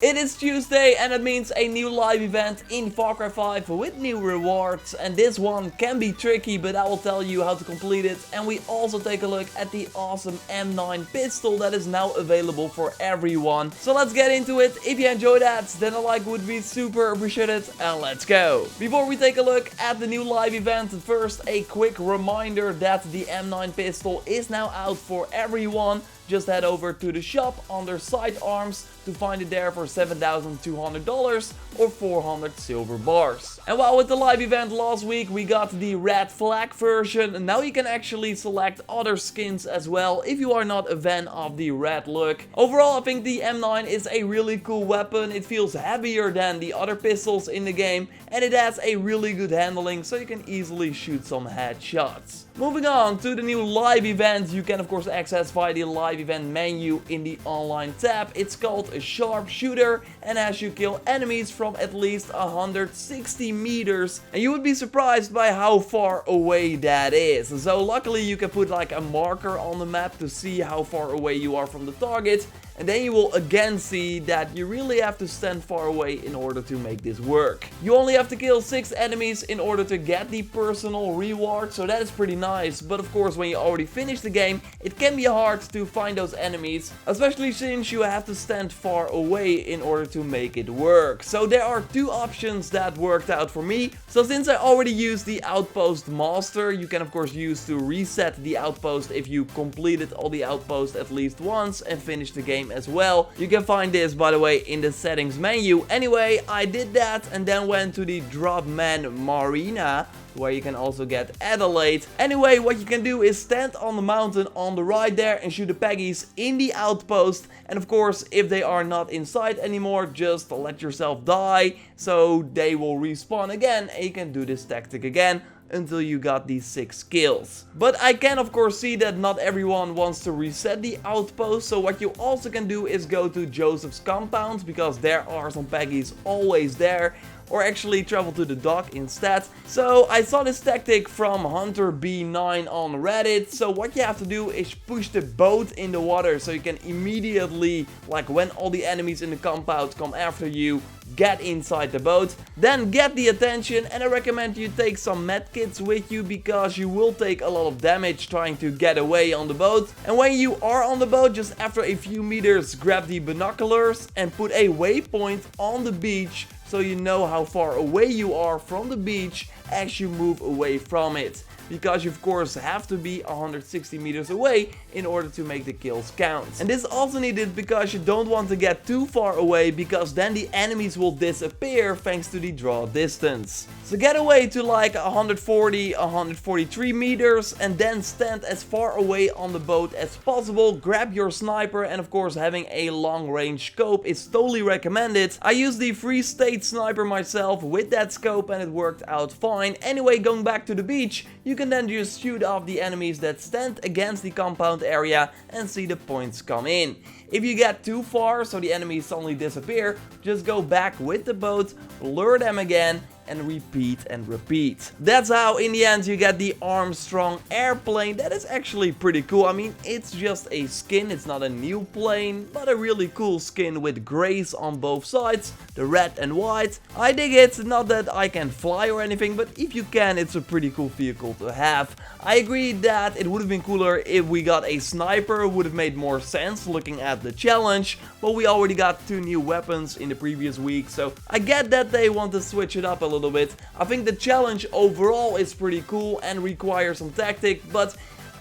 It is Tuesday and it means a new live event in Far Cry 5 with new rewards, and this one can be tricky, but I will tell you how to complete it. And we also take a look at the awesome M9 pistol that is now available for everyone. So let's get into it. If you enjoyed that, then a like would be super appreciated, and let's go. Before we take a look at the new live event, first a quick reminder that the M9 pistol is now out for everyone. Just head over to the shop under sidearms to find it there for $7,200 or 400 silver bars. And while with the live event last week we got the red flag version, now you can actually select other skins as well if you are not a fan of the red look. Overall, I think the M9 is a really cool weapon. It feels heavier than the other pistols in the game and it has a really good handling, so you can easily shoot some headshots. Moving on to the new live event, you can of course access via the live event menu in the online tab. It's called a sharpshooter and has you kill enemies from at least 160 meters, and you would be surprised by how far away that is. So luckily you can put like a marker on the map to see how far away you are from the target, and then you will again see that you really have to stand far away in order to make this work. You only have to kill 6 enemies in order to get the personal reward, so that is pretty nice. But of course, when you already finish the game, it can be hard to find those enemies, especially since you have to stand far away in order to make it work. So there are 2 options that worked out for me. So since I already used the outpost master, you can of course use to reset the outpost if you completed all the outposts at least once and finished the game as well. You can find this, by the way, in the settings menu. Anyway, I did that and then went to the Dropman Marina, where you can also get Adelaide. Anyway, what you can do is stand on the mountain on the right there and shoot the Peggies in the outpost. And of course, if they are not inside anymore, just let yourself die, so they will respawn again and you can do this tactic again until you got these 6 kills. But I can of course see that not everyone wants to reset the outpost, so what you also can do is go to Joseph's compound, because there are some Peggies always there, or actually travel to the dock instead. So I saw this tactic from Hunter B9 on Reddit. So what you have to do is push the boat in the water, so you can immediately, like when all the enemies in the compound come after you, get inside the boat, then get the attention. And I recommend you take some medkits with you, because you will take a lot of damage trying to get away on the boat. And when you are on the boat, just after a few meters, grab the binoculars and put a waypoint on the beach, so you know how far away you are from the beach as you move away from it. Because you of course have to be 160 meters away in order to make the kills count. And this is also needed because you don't want to get too far away, because then the enemies will disappear thanks to the draw distance. So get away to like 140, 143 meters and then stand as far away on the boat as possible. Grab your sniper, and of course having a long range scope is totally recommended. I used the free state sniper myself with that scope and it worked out fine. Anyway, going back to the beach, you can then just shoot off the enemies that stand against the compound area and see the points come in. If you get too far, so the enemies suddenly disappear, just go back with the boat, lure them again, and repeat and repeat. That's how in the end you get the Armstrong airplane. That is actually pretty cool. I mean, it's just a skin, it's not a new plane, but a really cool skin with grays on both sides, the red and white. I dig it, not that I can fly or anything, but if you can, it's a pretty cool vehicle to have. I agree that it would have been cooler if we got a sniper, would have made more sense looking at the challenge, but we already got 2 new weapons in the previous week, so I get that they want to switch it up a little bit. I think the challenge overall is pretty cool and requires some tactic, but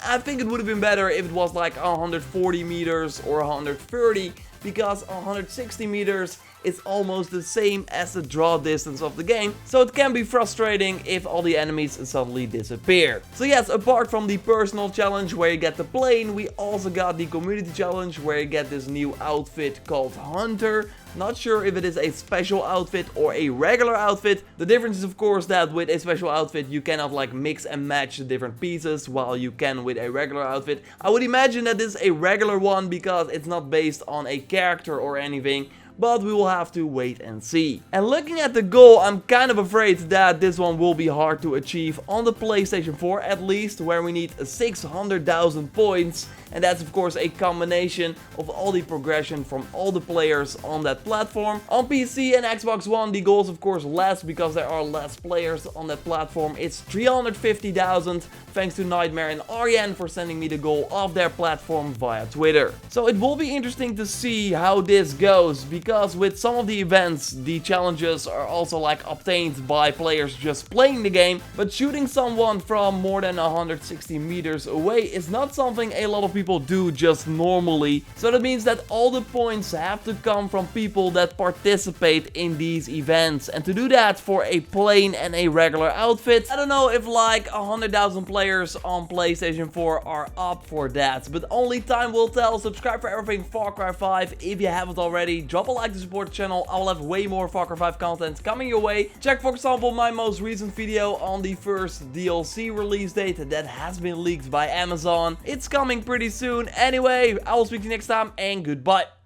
I think it would have been better if it was like 140 meters or 130, because 160 meters is almost the same as the draw distance of the game, so it can be frustrating if all the enemies suddenly disappear. So yes, apart from the personal challenge where you get the plane, we also got the community challenge where you get this new outfit called Hunter. Not sure if it is a special outfit or a regular outfit. The difference is of course that with a special outfit you cannot like mix and match the different pieces, while you can with a regular outfit. I would imagine that this is a regular one because it's not based on a character or anything, but we will have to wait and see. And looking at the goal, I'm kind of afraid that this one will be hard to achieve on the PlayStation 4 at least, where we need 600,000 points. And that's of course a combination of all the progression from all the players on that platform. On PC and Xbox One, the goal is of course less because there are less players on that platform. It's 350,000, thanks to Nightmare and Aryan for sending me the goal of their platform via Twitter. So it will be interesting to see how this goes, because with some of the events, the challenges are also like obtained by players just playing the game, but shooting someone from more than 160 meters away is not something a lot of people do just normally. So that means that all the points have to come from people that participate in these events, and to do that for a plain and a regular outfit, I don't know if like 100,000 players on PlayStation 4 are up for that, but only time will tell. Subscribe for everything Far Cry 5 if you haven't already. Drop a like to support the channel. I will have way more Far Cry 5 content coming your way. Check for example my most recent video on the first DLC release date that has been leaked by Amazon. It's coming pretty soon. Anyway, I will speak to you next time, and goodbye.